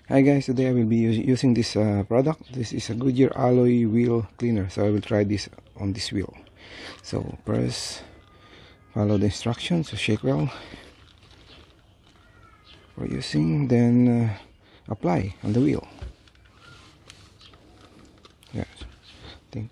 Hi guys, today I will be using this product. This is a Goodyear alloy wheel cleaner, so I will try this on this wheel. So first, follow the instructions, so shake well for using, then apply on the wheel. Yes, think.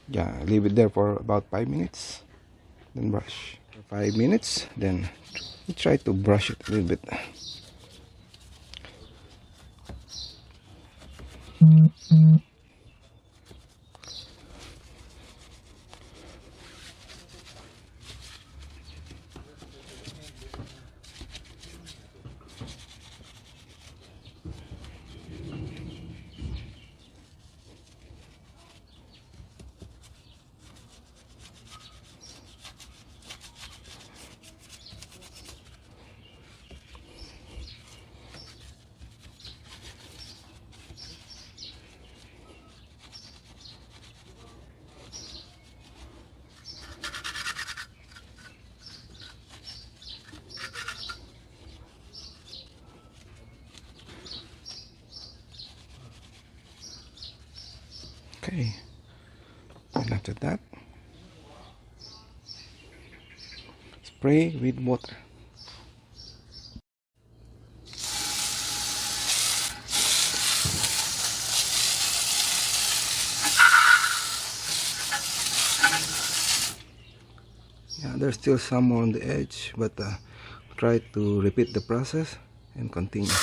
Yeah, leave it there for about 5 minutes, then brush. For 5 minutes, then you try to brush it a little bit. Okay, and after that, spray with water. Yeah, there's still some more on the edge, but try to repeat the process and continue.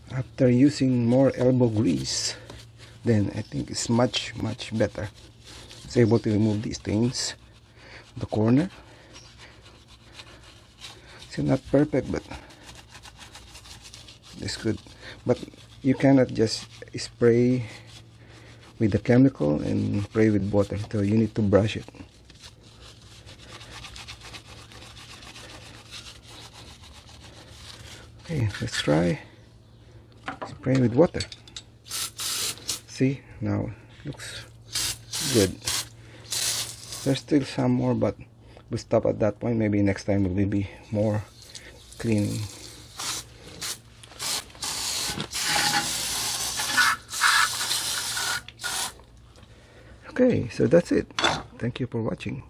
After using more elbow grease, then I think it's much better. It's able to remove these stains, the corner. It's not perfect, but it's good. But you cannot just spray with the chemical and spray with water, so you need to brush it. Okay, let's try spraying with water. See, now it looks good. There's still some more, but we'll stop at that point. Maybe next time will be more cleaning. Okay, so that's it. Thank you for watching.